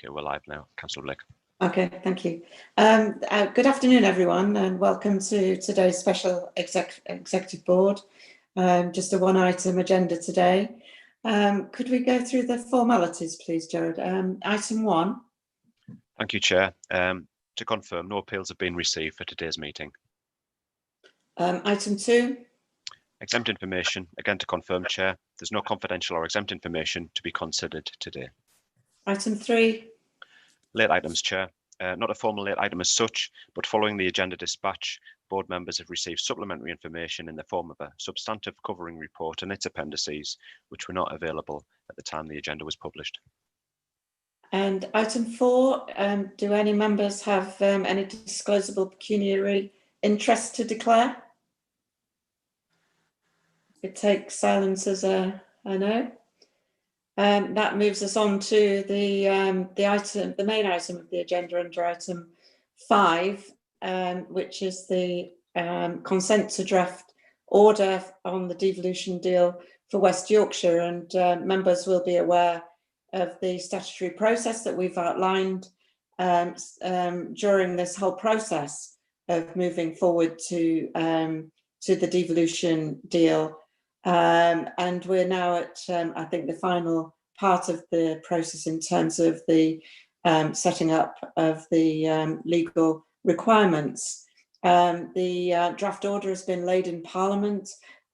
Okay, we're live now. Councillor Blake. Okay, thank you. Good afternoon, everyone, and welcome to today's special executive board. Just a one-item agenda today. Could we go through the formalities, please, Jared? Item 1. Thank you, Chair. To confirm, no appeals have been received for today's meeting. Item 2. Exempt information. Again, to confirm, Chair, there's no confidential or exempt information to be considered today. Item 3. Late items, Chair. Not a formal late item as such, but following the agenda dispatch, board members have received supplementary information in the form of a substantive covering report and its appendices, which were not available at the time the agenda was published. And item 4, do any members have any disclosable pecuniary interest to declare? It takes silence as a no. That moves us on to the main item of the agenda under item 5, which is the consent to draft order on the devolution deal for West Yorkshire, and members will be aware of the statutory process that we've outlined during this whole process of moving forward to the devolution deal. And we're now at, I think, the final part of the process in terms of the setting up of the legal requirements. The draft order has been laid in Parliament,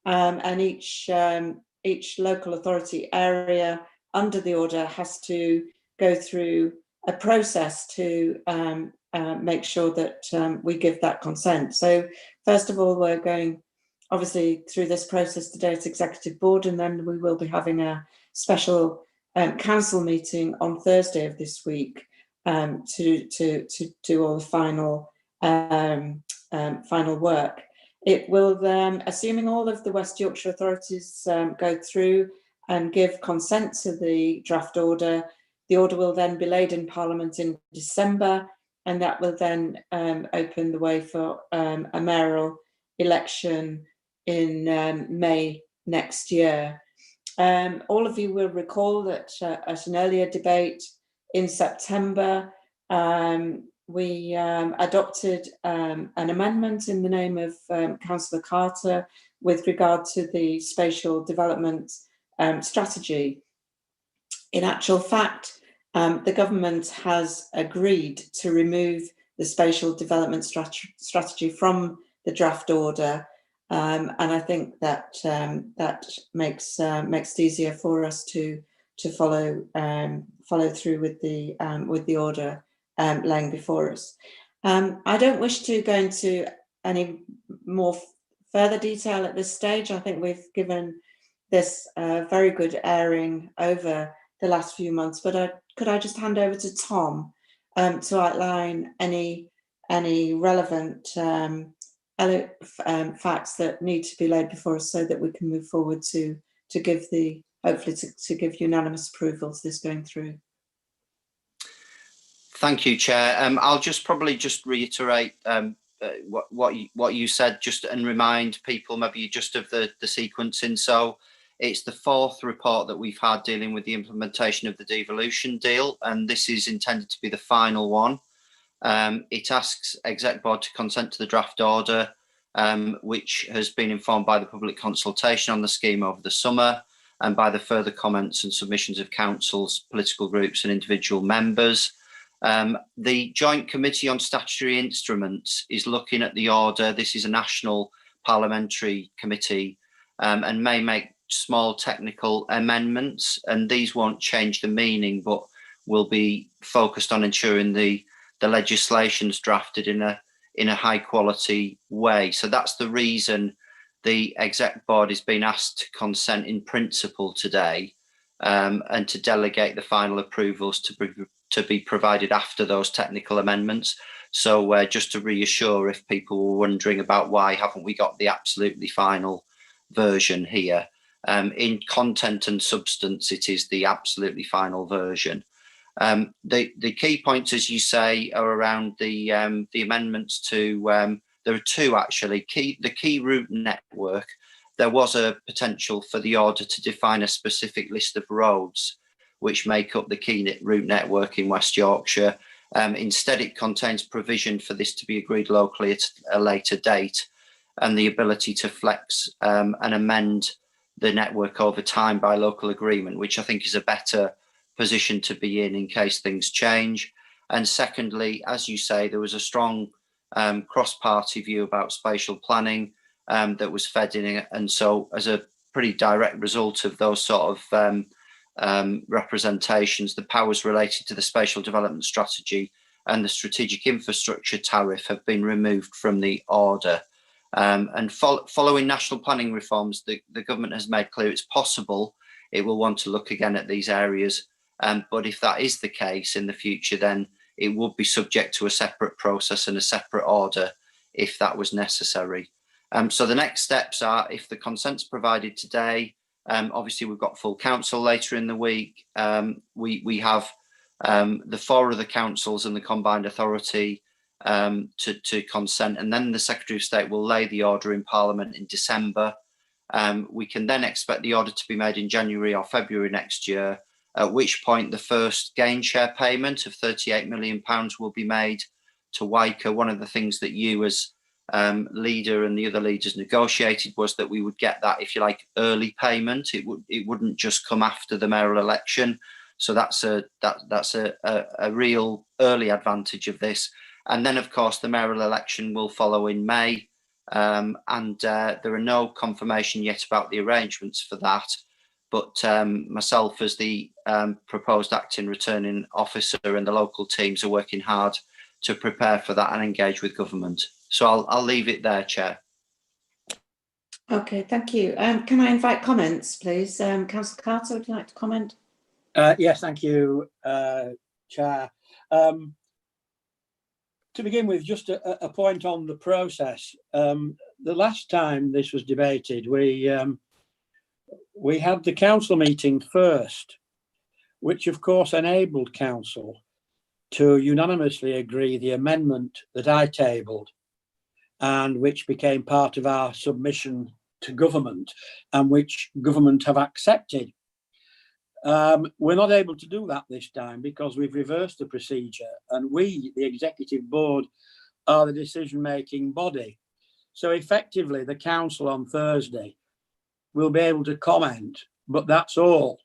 and each local authority area under the order has to go through a process to make sure that we give that consent. So first of all, we're going obviously through this process today at Executive Board, and then we will be having a special council meeting on Thursday of this week to do all the final final work. It will then, assuming all of the West Yorkshire authorities go through and give consent to the draft order, the order will then be laid in Parliament in December, and that will then open the way for a mayoral election in May next year. All of you will recall that at an earlier debate in September, we adopted an amendment in the name of Councillor Carter with regard to the spatial development strategy. In actual fact, the government has agreed to remove the spatial development strategy from the draft order. And I think that that makes it easier for us to follow through with the order laying before us. I don't wish to go into any more further detail at this stage. I think we've given this very good airing over the last few months. But could I just hand over to Tom to outline any relevant facts that need to be laid before us so that we can move forward to give hopefully to give unanimous approval to this going through. Thank you, Chair. I'll probably just reiterate what you said, just and remind people maybe just of the sequencing. So it's the 4th report that we've had dealing with the implementation of the devolution deal, and this is intended to be the final one. It asks Exec Board to consent to the draft order, which has been informed by the public consultation on the scheme over the summer and by the further comments and submissions of councils, political groups and individual members. The Joint Committee on Statutory Instruments is looking at the order. This is a national parliamentary committee and may make small technical amendments, and these won't change the meaning but will be focused on ensuring the legislation's drafted in a high quality way. So that's the reason the Exec Board is being asked to consent in principle today, and to delegate the final approvals to be provided after those technical amendments. So just to reassure if people were wondering about why haven't we got the absolutely final version here, in content and substance it is the absolutely final version. The key points, as you say, are around the amendments to, there are two actually, the key route network. There was a potential for the order to define a specific list of roads, which make up the key route network in West Yorkshire. Instead, it contains provision for this to be agreed locally at a later date, and the ability to flex and amend the network over time by local agreement, which I think is a better position to be in case things change. And secondly, as you say, there was a strong cross-party view about spatial planning that was fed in, and so as a pretty direct result of those sort of representations, the powers related to the spatial development strategy and the strategic infrastructure tariff have been removed from the order. And following national planning reforms, the government has made clear it's possible it will want to look again at these areas. But if that is the case in the future, then it would be subject to a separate process and a separate order if that was necessary. So the next steps are, if the consent's provided today, obviously we've got full council later in the week. We have the 4 other councils and the combined authority to consent, and then the Secretary of State will lay the order in Parliament in December. We can then expect the order to be made in January or February next year, at which point the first gain share payment of £38 million will be made to WICA. One of the things that you as leader and the other leaders negotiated was that we would get that, if you like, early payment. It wouldn't just come after the mayoral election. So that's a real early advantage of this. And then, of course, the mayoral election will follow in May. And there are no confirmation yet about the arrangements for that. But myself, as the proposed acting returning officer, and the local teams are working hard to prepare for that and engage with government. So I'll leave it there, Chair. Okay, thank you. Can I invite comments, please? Councillor Carter, would you like to comment? Yes, thank you, Chair. To begin with, just a point on the process. The last time this was debated, we had the council meeting first, which of course enabled council to unanimously agree the amendment that I tabled, and which became part of our submission to government, and which government have accepted. We're not able to do that this time because we've reversed the procedure, and we, the executive board, are the decision-making body. So effectively, the council on Thursday will be able to comment, but that's all.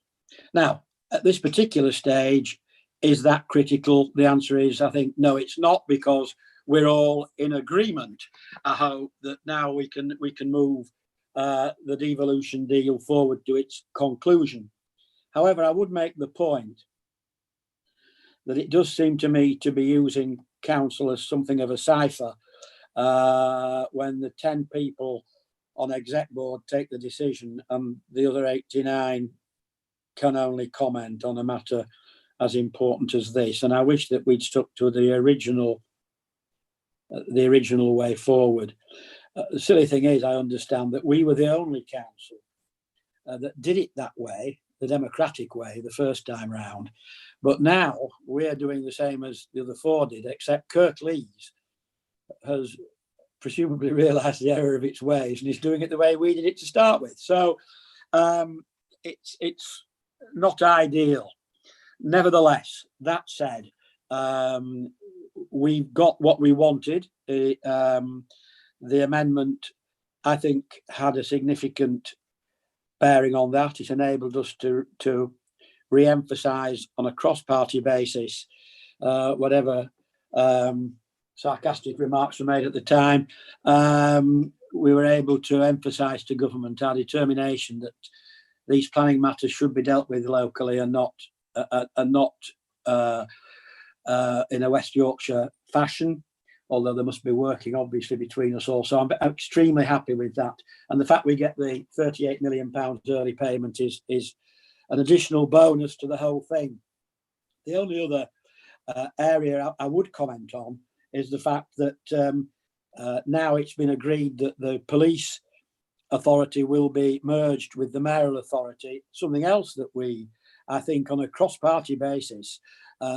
Now, at this particular stage, is that critical? The answer is, I think, no, it's not, because we're all in agreement. I hope that now we can move the devolution deal forward to its conclusion. However, I would make the point that it does seem to me to be using council as something of a cipher when the 10 people on exec board take the decision and the other 89 can only comment on a matter as important as this. And I wish that we'd stuck to the original way forward. The silly thing is, I understand that we were the only council that did it that way, the democratic way, the first time round. But now we're doing the same as the other 4 did, except Kirk Leeds has presumably realised the error of its ways and is doing it the way we did it to start with. So it's not ideal. Nevertheless, that said, we've got what we wanted. The amendment, I think, had a significant bearing on that. It enabled us to re-emphasise on a cross-party basis whatever sarcastic remarks were made at the time. We were able to emphasise to government our determination that these planning matters should be dealt with locally and not in a West Yorkshire fashion, although there must be working obviously between us all. So I'm extremely happy with that. And the fact we get the £38 million early payment is an additional bonus to the whole thing. The only other area I would comment on is the fact that now it's been agreed that the police authority will be merged with the mayoral authority, something else that we, I think, on a cross-party basis,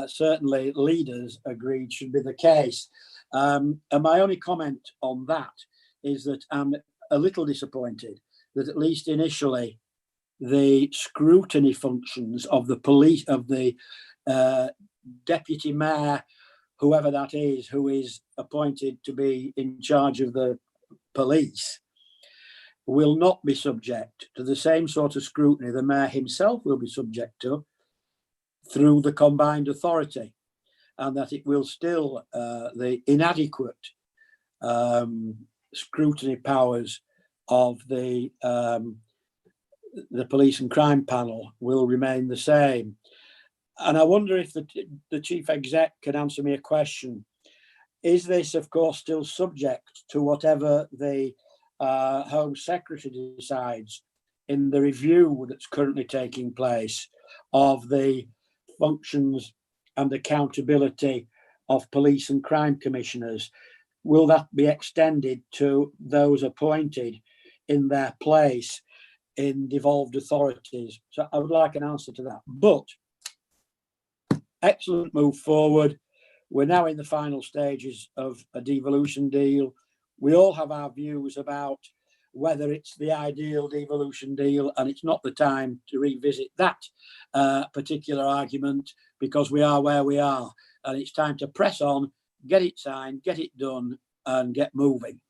certainly leaders agreed should be the case. And my only comment on that is that I'm a little disappointed that at least initially the scrutiny functions of the police, of the deputy mayor, whoever that is, who is appointed to be in charge of the police, will not be subject to the same sort of scrutiny the mayor himself will be subject to through the combined authority, and that it will still, the inadequate scrutiny powers of the police and crime panel will remain the same. And I wonder if the chief exec can answer me a question. Is this, of course, still subject to whatever the Home Secretary decides in the review that's currently taking place of the functions and accountability of police and crime commissioners? Will that be extended to those appointed in their place in devolved authorities? So I would like an answer to that. But excellent move forward. We're now in the final stages of a devolution deal. We all have our views about whether it's the ideal devolution deal, and it's not the time to revisit that particular argument, because we are where we are, and it's time to press on, get it signed, get it done, and get moving.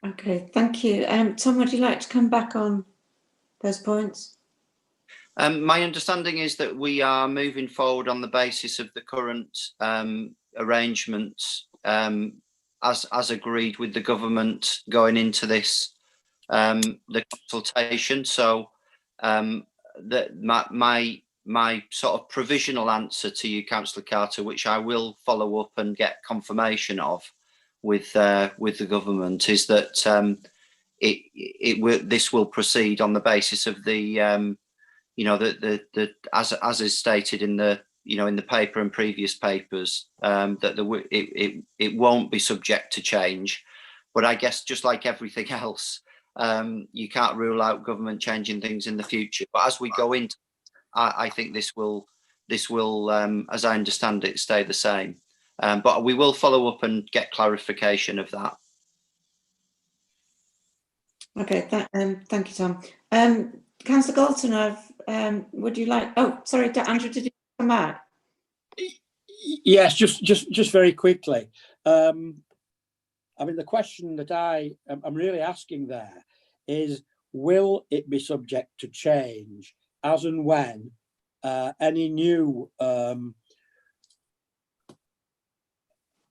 Okay, thank you. Tom, would you like to come back on those points? My understanding is that we are moving forward on the basis of the current arrangements as agreed with the government going into this, the consultation. So my sort of provisional answer to you, Councillor Carter, which I will follow up and get confirmation of with the government, is that this will proceed on the basis of the as is stated in the in the paper and previous papers, that it won't be subject to change. But I guess just like everything else, you can't rule out government changing things in the future. But as we go into, I think this will, as I understand it, stay the same. But we will follow up and get clarification of that. Okay, thank you, Tom. Councillor Galton, would you like? Oh, sorry, Andrew, did you come back? Yes, just very quickly. I mean, the question that I'm really asking there is, will it be subject to change as and when any new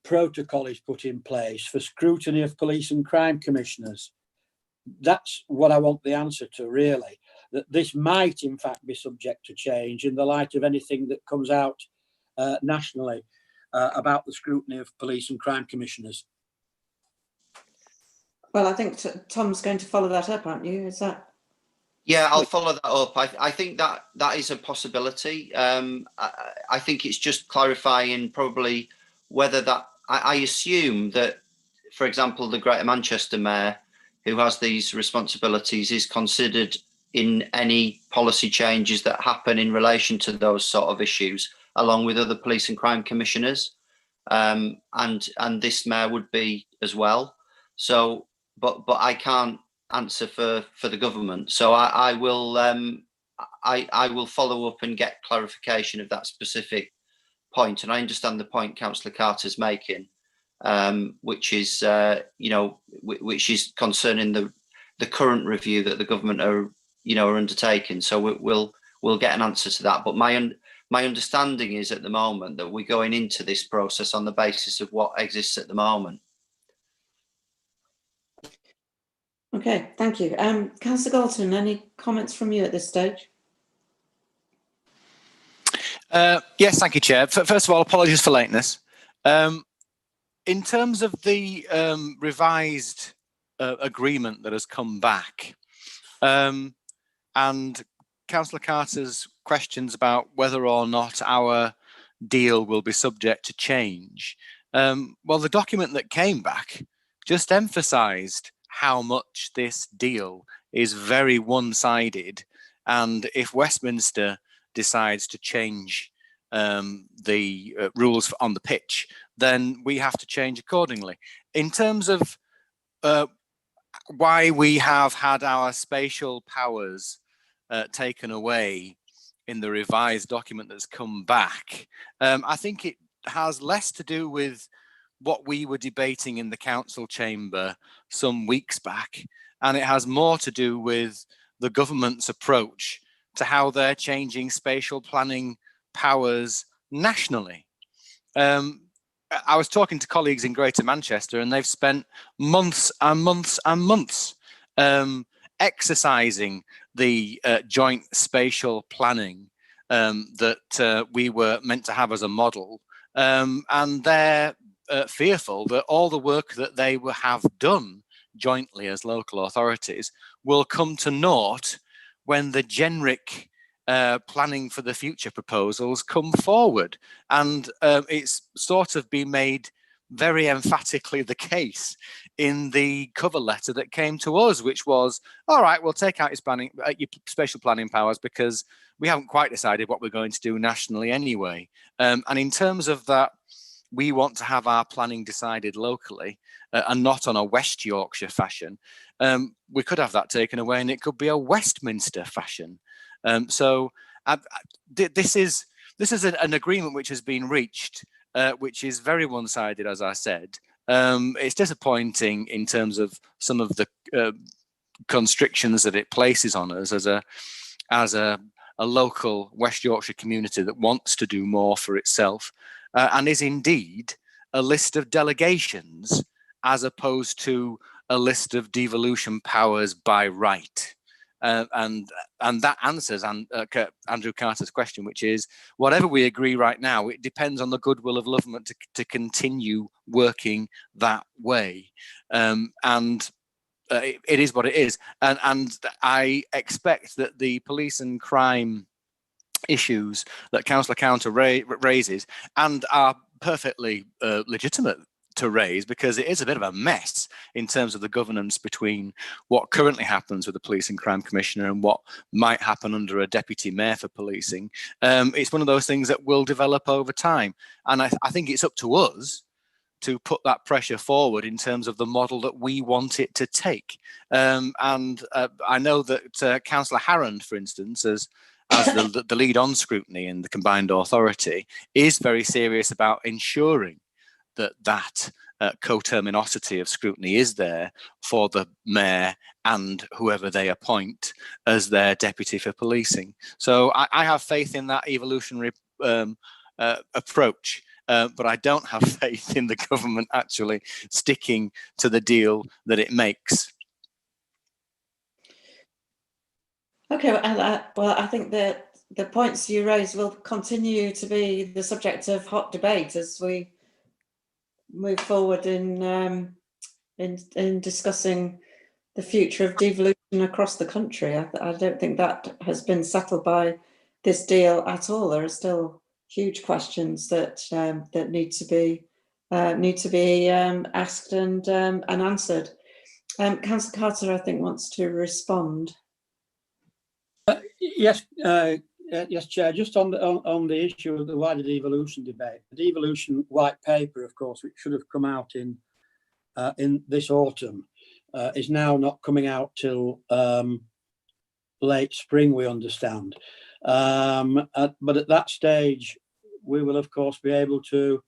protocol is put in place for scrutiny of police and crime commissioners? That's what I want the answer to, really. That this might, in fact, be subject to change in the light of anything that comes out nationally about the scrutiny of police and crime commissioners. Well, I think Tom's going to follow that up, aren't you? Is that? Yeah, I'll follow that up. I think that is a possibility. I think it's just clarifying probably whether that, I assume that, for example, the Greater Manchester Mayor, who has these responsibilities, is considered in any policy changes that happen in relation to those sort of issues, along with other police and crime commissioners, and this mayor would be as well. So, but I can't answer for the government. So I will follow up and get clarification of that specific point. And I understand the point Councillor Carter's making, which is which is concerning the current review that the government are undertaking. So we'll get an answer to that. But my understanding is at the moment that we're going into this process on the basis of what exists at the moment. Okay, thank you. Councillor Galton, any comments from you at this stage? Yes, thank you, Chair. First of all, apologies for lateness. In terms of the revised agreement that has come back, and Councillor Carter's questions about whether or not our deal will be subject to change, well, the document that came back just emphasised how much this deal is very one-sided, and if Westminster decides to change the rules on the pitch, then we have to change accordingly. In terms of why we have had our spatial powers taken away in the revised document that's come back. I think it has less to do with what we were debating in the council chamber some weeks back, and it has more to do with the government's approach to how they're changing spatial planning powers nationally. I was talking to colleagues in Greater Manchester, and they've spent months and months and months exercising the joint spatial planning that we were meant to have as a model, and they're fearful that all the work that they have done jointly as local authorities will come to naught when the generic planning for the future proposals come forward. And it's sort of been made very emphatically the case in the cover letter that came to us, which was, all right, we'll take out your spatial planning powers because we haven't quite decided what we're going to do nationally anyway. And in terms of that, we want to have our planning decided locally and not on a West Yorkshire fashion. We could have that taken away and it could be a Westminster fashion. So this is an agreement which has been reached, which is very one-sided, as I said. It's disappointing in terms of some of the constrictions that it places on us as a local West Yorkshire community that wants to do more for itself, and is indeed a list of delegations as opposed to a list of devolution powers by right. And that answers Andrew Carter's question, which is, whatever we agree right now, it depends on the goodwill of government to continue working that way. It is what it is. And I expect that the police and crime issues that Councillor Counter raises, and are perfectly legitimate to raise, because it is a bit of a mess in terms of the governance between what currently happens with the Police and Crime Commissioner and what might happen under a Deputy Mayor for policing. It's one of those things that will develop over time. And I think it's up to us to put that pressure forward in terms of the model that we want it to take. I know that Councillor Harrand, for instance, as the lead on scrutiny in the combined authority, is very serious about ensuring that coterminosity of scrutiny is there for the mayor and whoever they appoint as their deputy for policing. So I have faith in that evolutionary approach, but I don't have faith in the government actually sticking to the deal that it makes. Okay, well, I think that the points you raised will continue to be the subject of hot debate as we move forward in discussing the future of devolution across the country. I don't think that has been settled by this deal at all. There are still huge questions that need to be asked and answered. Councillor Carter, I think, wants to respond. Yes, Chair. Just on the issue of the wider devolution debate, the devolution white paper, of course, which should have come out in this autumn, is now not coming out till late spring, we understand. But at that stage, we will, of course, be able to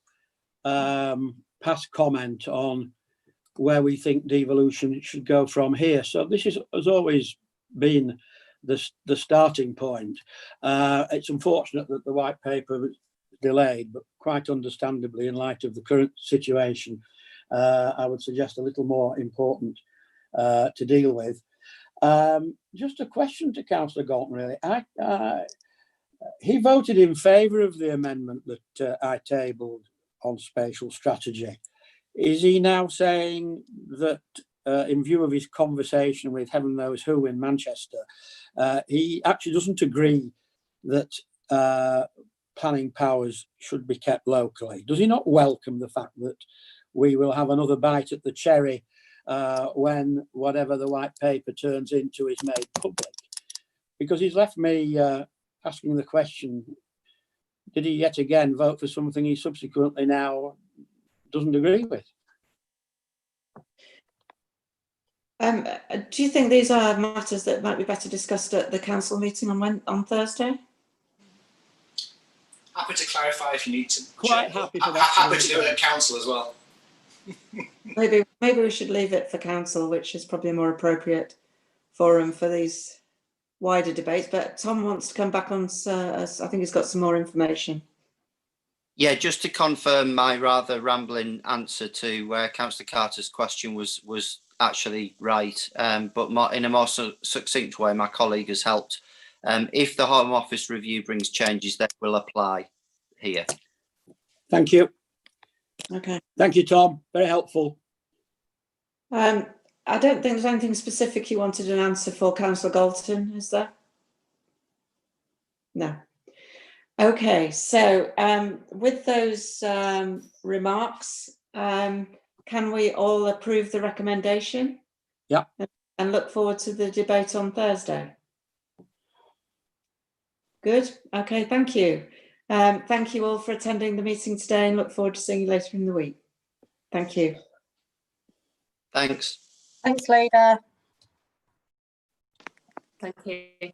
pass comment on where we think devolution should go from here. So this has always been the starting point. It's unfortunate that the white paper was delayed, but quite understandably, in light of the current situation, I would suggest a little more important to deal with. Just a question to Councillor Galton, really. He voted in favour of the amendment that I tabled on spatial strategy. Is he now saying that, in view of his conversation with heaven knows who in Manchester, he actually doesn't agree that planning powers should be kept locally? Does he not welcome the fact that we will have another bite at the cherry when whatever the white paper turns into is made public? Because he's left me asking the question, did he yet again vote for something he subsequently now doesn't agree with? Do you think these are matters that might be better discussed at the council meeting on Thursday? Happy to clarify if you need to. Quite Chair. happy for that. Happy to do it at council as well. Maybe we should leave it for council, which is probably a more appropriate forum for these wider debates. But Tom wants to come back on. I think he's got some more information. Yeah, just to confirm my rather rambling answer to Councillor Carter's question was actually right, but in a more succinct way, my colleague has helped. If the Home Office review brings changes, that will apply here. Thank you. Okay. Thank you, Tom. Very helpful. I don't think there's anything specific you wanted an answer for, Councillor Galton, is there? No. Okay, so with those remarks, can we all approve the recommendation? Yeah. And look forward to the debate on Thursday. Good. Okay, thank you. Thank you all for attending the meeting today and look forward to seeing you later in the week. Thank you. Thanks. Thanks, Leda. Thank you.